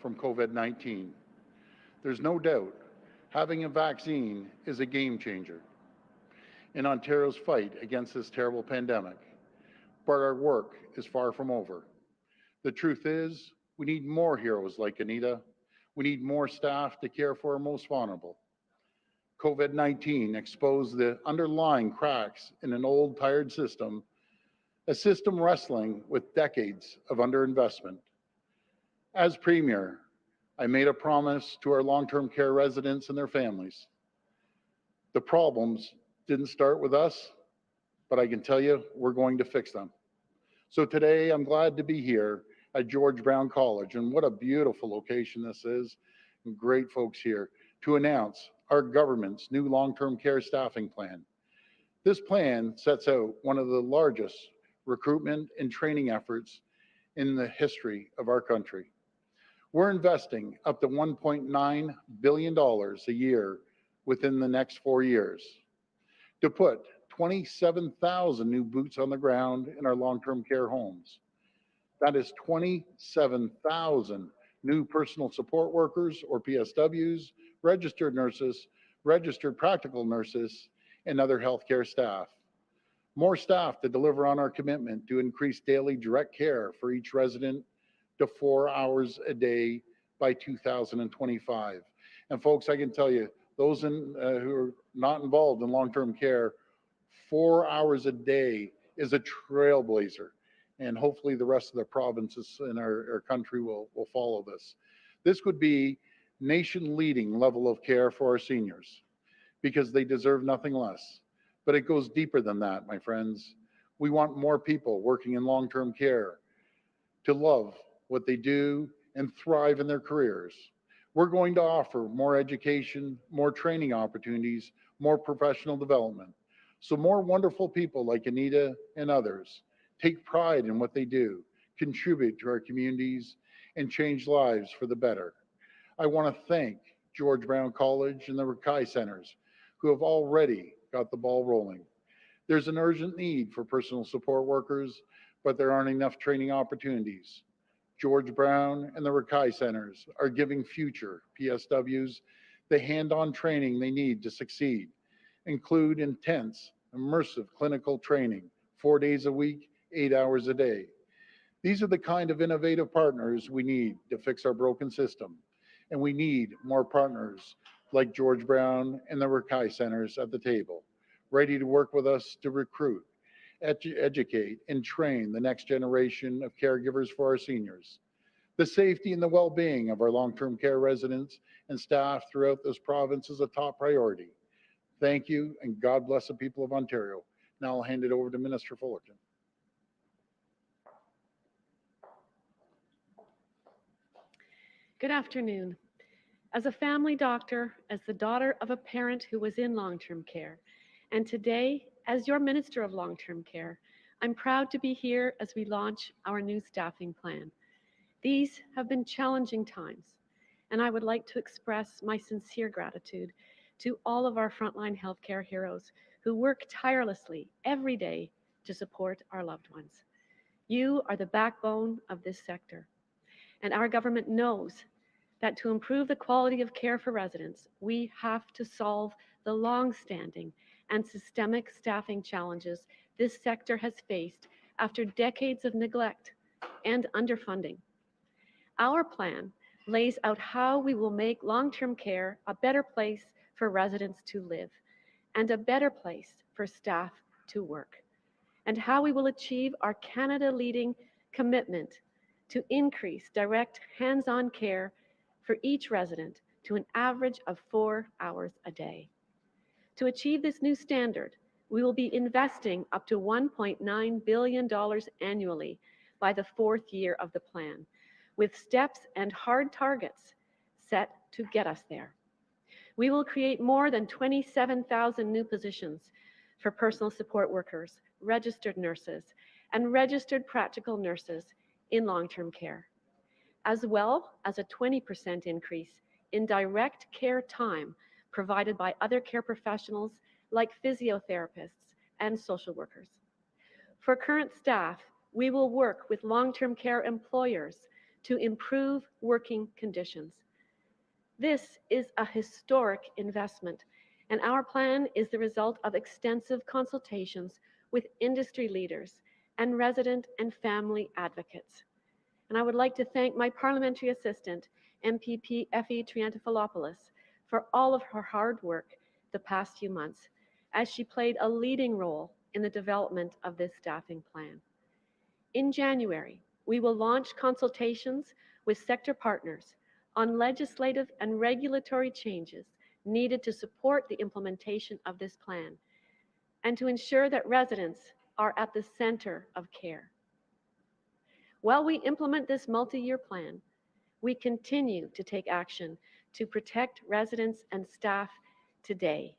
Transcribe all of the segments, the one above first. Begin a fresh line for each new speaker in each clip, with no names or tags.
from COVID-19. There's no doubt having a vaccine is a game changer in Ontario's fight against this terrible pandemic. But our work is far from over. The truth is, we need more heroes like Anita. We need more staff to care for our most vulnerable. COVID 19 exposed the underlying cracks in an old, tired system, a system wrestling with decades of underinvestment. As Premier, I made a promise to our long term care residents and their families. The problems didn't start with us, but I can tell you we're going to fix them. So today I'm glad to be here at George Brown College, and what a beautiful location this is, and great folks here, to announce our government's new long-term care staffing plan. This plan sets out one of the largest recruitment and training efforts in the history of our country. We're investing up to $1.9 billion a year within the next 4 years to put 27,000 new boots on the ground in our long-term care homes. That is 27,000 new personal support workers, or PSWs, registered nurses, registered practical nurses, and other healthcare staff. More staff to deliver on our commitment to increase daily direct care for each resident to 4 hours a day by 2025. And folks, I can tell you, those who are not involved in long-term care, 4 hours a day is a trailblazer. And hopefully the rest of the provinces in our country will follow this. This would be nation-leading level of care for our seniors because they deserve nothing less. But it goes deeper than that, my friends. We want more people working in long-term care to love what they do and thrive in their careers. We're going to offer more education, more training opportunities, more professional development. So more wonderful people like Anita and others take pride in what they do, contribute to our communities, and change lives for the better. I want to thank George Brown College and the Rakai Centers who have already got the ball rolling. There's an urgent need for personal support workers, but there aren't enough training opportunities. George Brown and the Rakai Centers are giving future PSWs the hand-on training they need to succeed, include intense, immersive clinical training, 4 days a week, 8 hours a day. These are the kind of innovative partners we need to fix our broken system. And we need more partners like George Brown and the Rakai Centers at the table, ready to work with us to recruit, educate, and train the next generation of caregivers for our seniors. The safety and the well-being of our long-term care residents and staff throughout this province is a top priority. Thank you, and God bless the people of Ontario. Now I'll hand it over to Minister Fullerton.
Good afternoon. As a family doctor, as the daughter of a parent who was in long-term care, and today as your Minister of Long-Term Care, I'm proud to be here as we launch our new staffing plan. These have been challenging times, and I would like to express my sincere gratitude to all of our frontline healthcare heroes who work tirelessly every day to support our loved ones. You are the backbone of this sector, and our government knows that to improve the quality of care for residents, we have to solve the long-standing and systemic staffing challenges this sector has faced after decades of neglect and underfunding. Our plan lays out how we will make long-term care a better place for residents to live and a better place for staff to work, and how we will achieve our Canada-leading commitment to increase direct hands-on care for each resident to an average of 4 hours a day. To achieve this new standard, we will be investing up to $1.9 billion annually by the 4th year of the plan, with steps and hard targets set to get us there. We will create more than 27,000 new positions for personal support workers, registered nurses, and registered practical nurses in long-term care, as well as a 20% increase in direct care time provided by other care professionals like physiotherapists and social workers. For current staff, we will work with long-term care employers to improve working conditions. This is a historic investment, and our plan is the result of extensive consultations with industry leaders and resident and family advocates. And I would like to thank my parliamentary assistant, MPP Effie Triantafilopoulos, for all of her hard work the past few months, as she played a leading role in the development of this staffing plan. In January, we will launch consultations with sector partners on legislative and regulatory changes needed to support the implementation of this plan and to ensure that residents are at the center of care. While we implement this multi-year plan, we continue to take action to protect residents and staff today.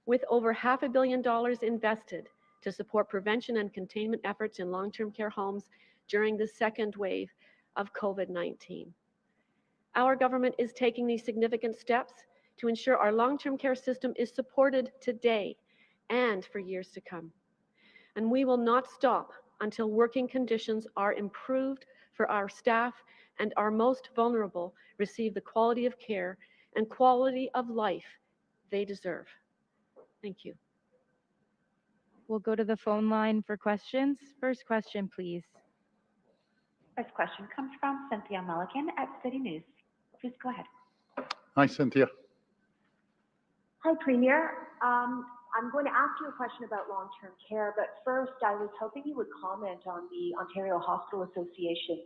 With over $500 million invested to support prevention and containment efforts in long-term care homes during the second wave of COVID-19. Our government is taking these significant steps to ensure our long-term care system is supported today and for years to come. And we will not stop until working conditions are improved for our staff and our most vulnerable receive the quality of care and quality of life they deserve. Thank you.
We'll go to the phone line for questions. First question, please.
First question comes from Cynthia Mulligan at City News. Please go ahead.
Hi, Cynthia.
Hi, Premier. I'm going to ask you a question about long-term care, but first I was hoping you would comment on the Ontario Hospital Association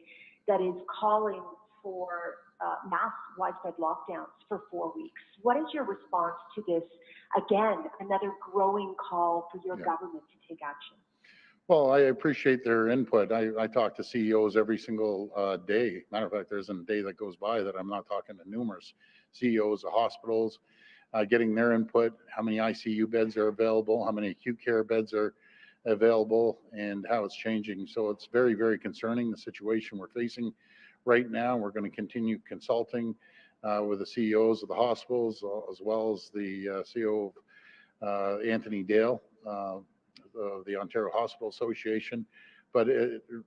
that is calling for mass widespread lockdowns for 4 weeks. What is your response to this? Again, another growing call for your government to take action.
Well, I appreciate their input. I talk to CEOs every single day. Matter of fact, there isn't a day that goes by that I'm not talking to numerous CEOs of hospitals, getting their input, how many ICU beds are available, how many acute care beds are available, and how it's changing. So it's very, very concerning, the situation we're facing right now. We're going to continue consulting with the CEOs of the hospitals, as well as the CEO of Anthony Dale, of the Ontario Hospital Association. But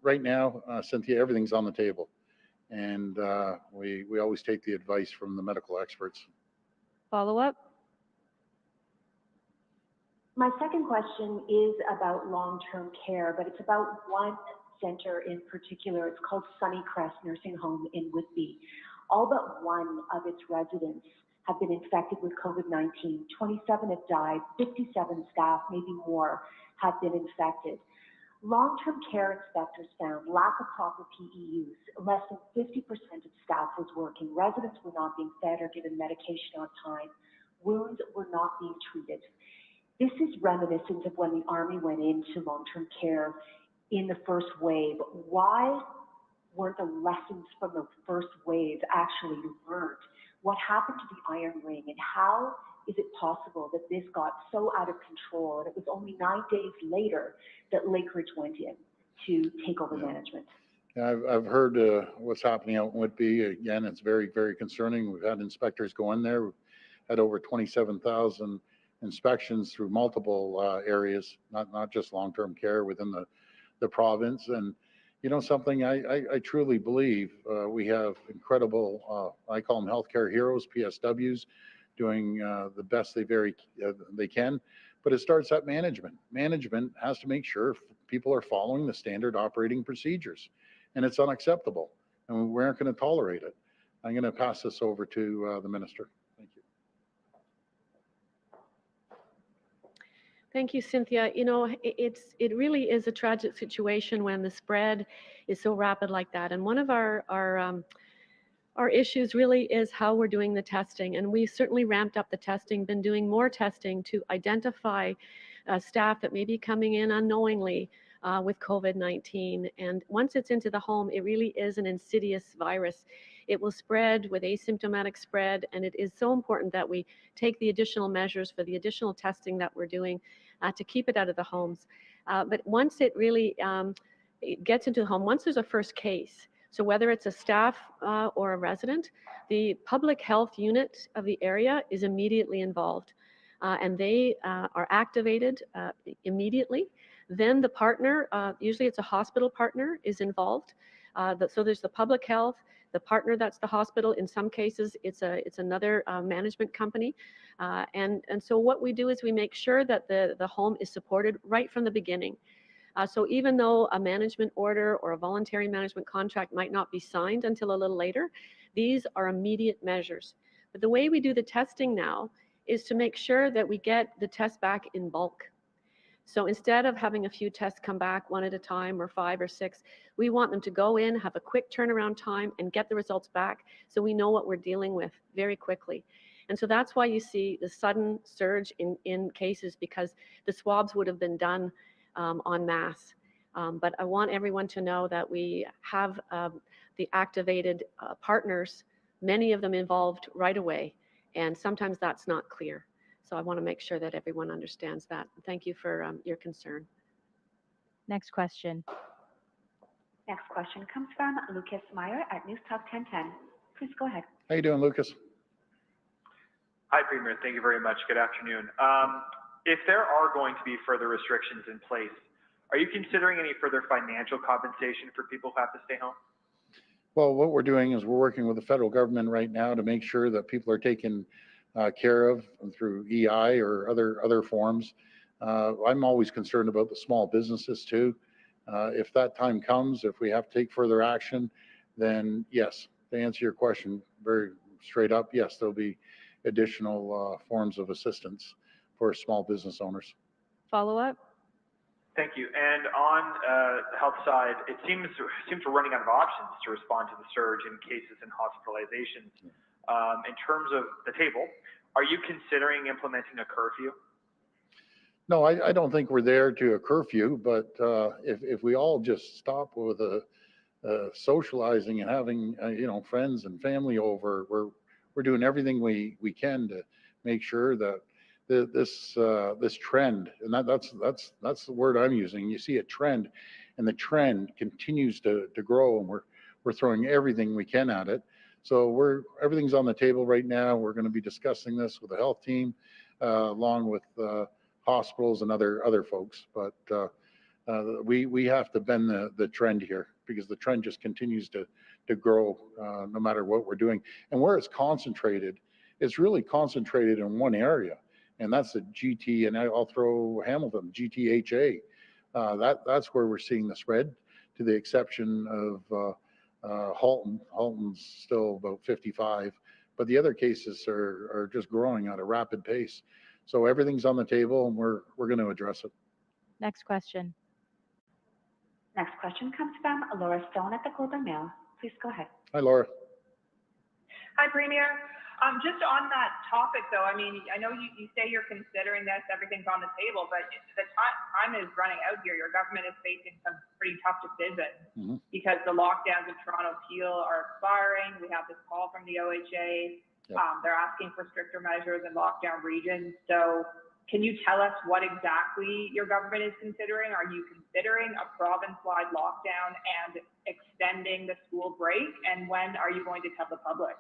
right now, Cynthia, everything's on the table. And we always take the advice from the medical experts.
Follow up?
My second question is about long-term care, but it's about one center in particular. It's called Sunnycrest Nursing Home in Whitby. All but one of its residents have been infected with COVID-19. 27 have died, 57 staff, maybe more, have been infected. Long-term care inspectors found lack of proper PEUs. Less than 50% of staff was working. Residents were not being fed or given medication on time. Wounds were not being treated. This is reminiscent of when the Army went into long-term care in the first wave. Why weren't the lessons from the first wave actually learned? What happened to the Iron Ring, and how is it possible that this got so out of control? And it was only 9 days later that Lakeridge went in to take over management.
Yeah, I've heard what's happening out in Whitby. Again, it's very, very concerning. We've had inspectors go in there. We've had over 27,000 inspections through multiple areas, not just long-term care within the province. And you know something, I truly believe we have incredible, I call them healthcare heroes, PSWs, doing the best they can. But it starts at management. Management has to make sure people are following the standard operating procedures, and it's unacceptable, and we aren't going to tolerate it. I'm going to pass this over to the minister. Thank you.
Thank you, Cynthia. You know, it really is a tragic situation when the spread is so rapid like that. And one of our issues really is how we're doing the testing. And we certainly ramped up the testing, been doing more testing to identify staff that may be coming in unknowingly with COVID-19. And once it's into the home, it really is an insidious virus. It will spread with asymptomatic spread, and it is so important that we take the additional measures for the additional testing that we're doing to keep it out of the homes. But once it really it gets into the home, once there's a first case, so whether it's a staff or a resident, the public health unit of the area is immediately involved, and they are activated immediately. Then the partner, usually it's a hospital partner, is involved. So there's the public health, the partner that's the hospital. In some cases, it's another management company. And so what we do is we make sure that the home is supported right from the beginning. So even though a management order or a voluntary management contract might not be signed until a little later, these are immediate measures. But the way we do the testing now is to make sure that we get the tests back in bulk. So instead of having a few tests come back one at a time or 5 or 6, we want them to go in, have a quick turnaround time, and get the results back so we know what we're dealing with very quickly. And so that's why you see the sudden surge in cases, because the swabs would have been done en masse. But I want everyone to know that we have the activated partners, many of them involved right away, and sometimes that's not clear. So I want to make sure that everyone understands that. Thank you for your concern.
Next question.
Next question comes from Lucas Meyer at News Talk 1010. Please go ahead.
How you doing, Lucas?
Hi, Premier. Thank you very much. Good afternoon. If there are going to be further restrictions in place, are you considering any further financial compensation for people who have to stay home?
Well, what we're doing is we're working with the federal government right now to make sure that people are taken care of through EI or other forms. I'm always concerned about the small businesses too. If that time comes, if we have to take further action, then yes, to answer your question very straight up, yes, there'll be additional forms of assistance for small business owners.
Follow up?
Thank you. And on the health side, it seems we're running out of options to respond to the surge in cases and hospitalizations. In terms of the table, are you considering implementing a curfew?
No, I don't think we're there to a curfew, but if we all just stop with socializing and having friends and family over, we're doing everything we can to make sure that this trend, and that's the word I'm using. You see a trend, and the trend continues to grow, and we're throwing everything we can at it. So everything's on the table right now. We're going to be discussing this with the health team, along with hospitals and other folks. But we have to bend the trend here, because the trend just continues to grow no matter what we're doing. And where it's concentrated, it's really concentrated in one area, and that's the GT, and I'll throw Hamilton, GTHA. That's where we're seeing the spread, to the exception of Halton. Halton's still about 55, but the other cases are just growing at a rapid pace. So everything's on the table, and we're going to address it.
Next question.
Next question comes from Laura Stone at the Globe and Mail. Please go ahead.
Hi, Laura.
Hi, Premier. Just on that topic, though, I mean, I know you say you're considering this, everything's on the table, but the time is running out here. Your government is facing some pretty tough decisions because the lockdowns in Toronto Peel are expiring. We have this call from the OHA. Yep. They're asking for stricter measures in lockdown regions. So can you tell us what exactly your government is considering? Are you considering a province-wide lockdown and extending the school break? And when are you going to tell the public?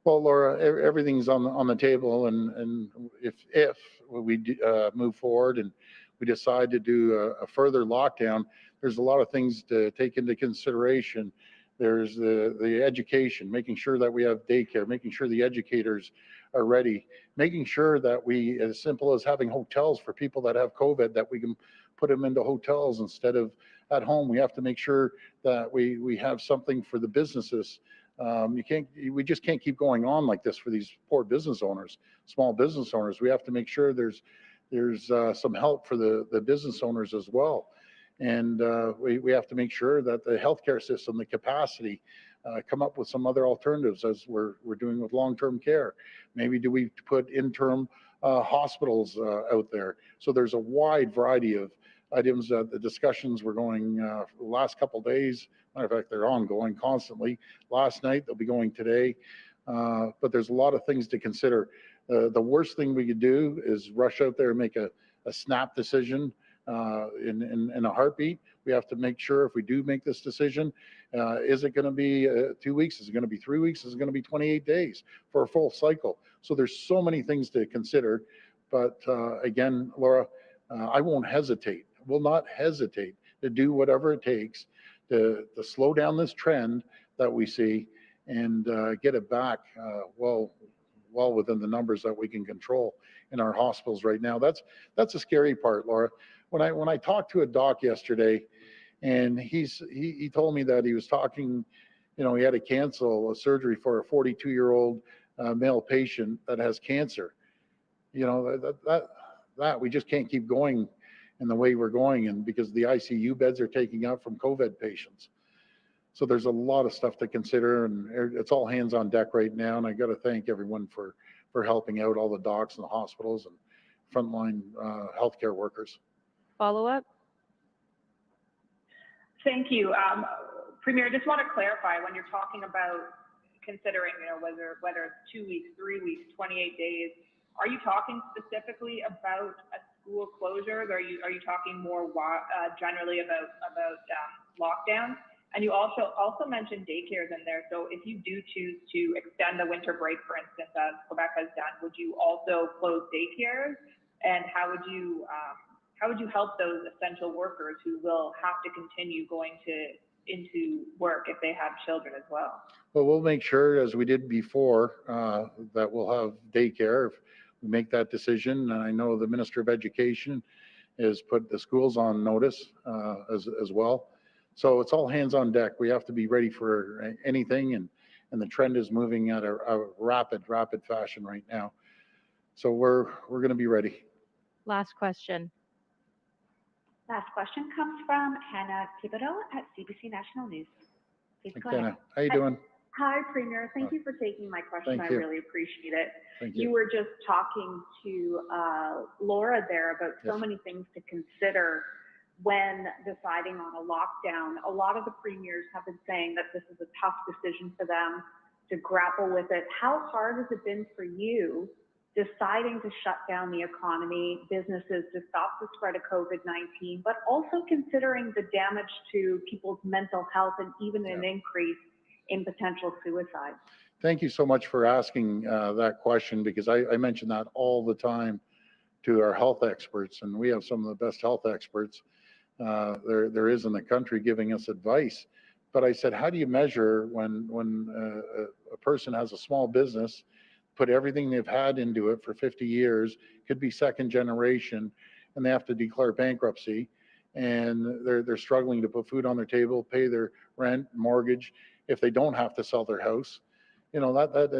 Well, Laura, everything's on the table, and if we move forward and we decide to do a further lockdown, there's a lot of things to take into consideration. There's the education, making sure that we have daycare, making sure the educators are ready, making sure that we, as simple as having hotels for people that have COVID, that we can put them into hotels instead of at home. We have to make sure that we have something for the businesses. We just can't keep going on like this for these poor business owners, small business owners. We have to make sure there's some help for the business owners as well. And we have to make sure that the healthcare system, the capacity, come up with some other alternatives, as we're doing with long-term care. Maybe do we put interim hospitals out there? So there's a wide variety of items. The discussions were going the last couple of days. Matter of fact, they're ongoing constantly. Last night, they'll be going today. But there's a lot of things to consider. The worst thing we could do is rush out there and make a snap decision in a heartbeat. We have to make sure, if we do make this decision, is it going to be 2 weeks? Is it going to be 3 weeks? Is it going to be 28 days for a full cycle? So there's so many things to consider. But again, Laura, I won't hesitate. hesitate to do whatever it takes to slow down this trend that we see and get it back well within the numbers that we can control in our hospitals right now. That's a scary part, Laura. When I talked to a doc yesterday, and he told me that he was talking, he had to cancel a surgery for a 42-year-old male patient that has cancer. That we just can't keep going in the way we're going, and because the ICU beds are taking up from COVID patients. So there's a lot of stuff to consider, and it's all hands on deck right now. And I got to thank everyone for helping out, all the docs and the hospitals and frontline healthcare workers.
Follow up?
Thank you. Premier, I just want to clarify, when you're talking about considering, whether it's 2 weeks, 3 weeks, 28 days, are you talking specifically about a school closures? Are you talking more generally about lockdown? And you also mentioned daycares in there. So if you do choose to extend the winter break, for instance, as Quebec has done, would you also close daycares? And how would you help those essential workers who will have to continue going into work if they have children as well?
Well, we'll make sure, as we did before, that we'll have daycare if we make that decision. And I know the Minister of Education has put the schools on notice as well. So it's all hands on deck. We have to be ready for anything, and the trend is moving at a rapid fashion right now. So we're going to be ready.
Last question.
Last question comes from Hannah Thibodeau at CBC National News. Please go ahead.
Hannah, how you doing?
Hi, Premier. Thank you for taking my question.
Thank
I
you.
really appreciate it.
Thank
You
you.
were just talking to Laura there about so
Yes.
many things to consider when deciding on a lockdown. A lot of the premiers have been saying that this is a tough decision for them to grapple with it. How hard has it been for you deciding to shut down the economy, businesses, to stop the spread of COVID-19, but also considering the damage to people's mental health and even an increase in potential suicide?
Thank you so much for asking that question, because I mention that all the time to our health experts, and we have some of the best health experts there is in the country giving us advice. But I said, how do you measure when a person has a small business, put everything they've had into it for 50 years, could be second generation, and they have to declare bankruptcy, and they're struggling to put food on their table, pay their rent, mortgage, if they don't have to sell their house, and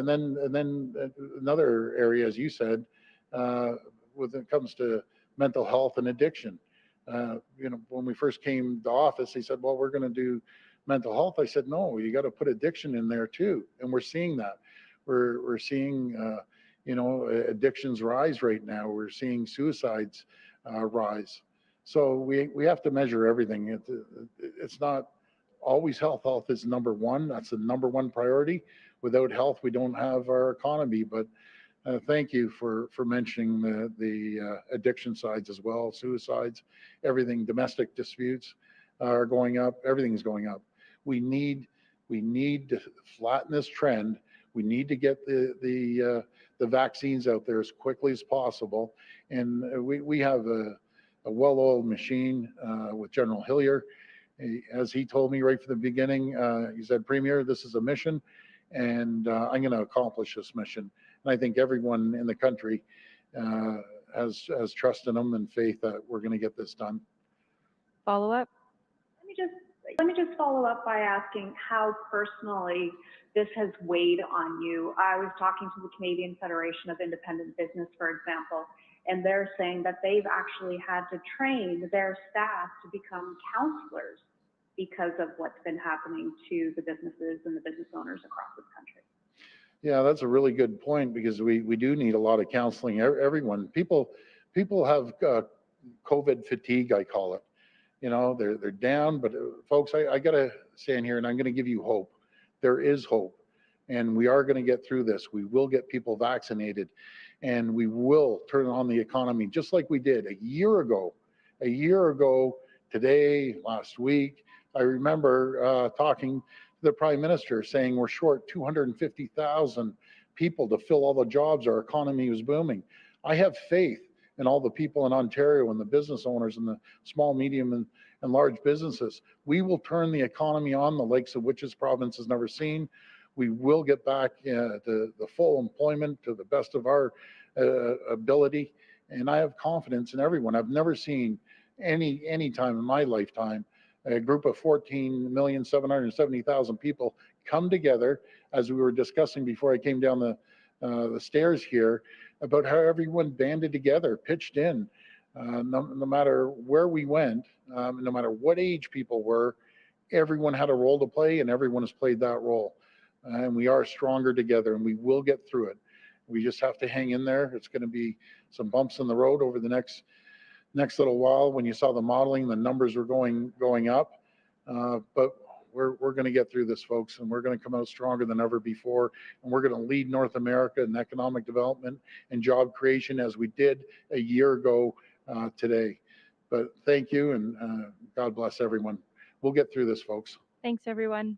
then another area, as you said, when it comes to mental health and addiction. When we first came to office, they said, well, we're going to do mental health. I said, no, you got to put addiction in there too. And we're seeing that. We're seeing, addictions rise right now. We're seeing suicides rise. So we have to measure everything. It's not always health. Health is number one. That's the number one priority. Without health, we don't have our economy. But thank you for mentioning the addiction sides as well, suicides, everything, domestic disputes are going up. Everything's going up. We need to flatten this trend. We need to get the vaccines out there as quickly as possible. And we have a well-oiled machine with General Hillier. As he told me right from the beginning, he said, Premier, this is a mission, and I'm going to accomplish this mission. And I think everyone in the country has trust in him and faith that we're going to get this done.
Follow up?
Let me just follow up by asking how personally this has weighed on you. I was talking to the Canadian Federation of Independent Business, for example, and they're saying that they've actually had to train their staff to become counselors because of what's been happening to the businesses and the business owners across this country.
Yeah, that's a really good point, because we do need a lot of counseling. Everyone, people have COVID fatigue, I call it. They're down, but folks, I got to stand here and I'm going to give you hope. There is hope, and we are going to get through this. We will get people vaccinated, and we will turn on the economy just like we did a year ago. A year ago today, last week, I remember talking to the Prime Minister saying we're short 250,000 people to fill all the jobs. Our economy was booming. I have faith and all the people in Ontario and the business owners and the small, medium, and large businesses. We will turn the economy on the likes of which this province has never seen. We will get back the full employment to the best of our ability. And I have confidence in everyone. I've never seen any time in my lifetime a group of 14,770,000 people come together, as we were discussing before I came down the stairs here, about how everyone banded together, pitched in, no matter where we went, no matter what age people were, everyone had a role to play, and everyone has played that role. And we are stronger together, and we will get through it. We just have to hang in there. It's going to be some bumps in the road over the next little while. When you saw the modeling, the numbers were going up, but we're going to get through this, folks, and we're going to come out stronger than ever before, and we're going to lead North America in economic development and job creation as we did a year ago today. But thank you, and God bless everyone. We'll get through this, folks.
Thanks, everyone.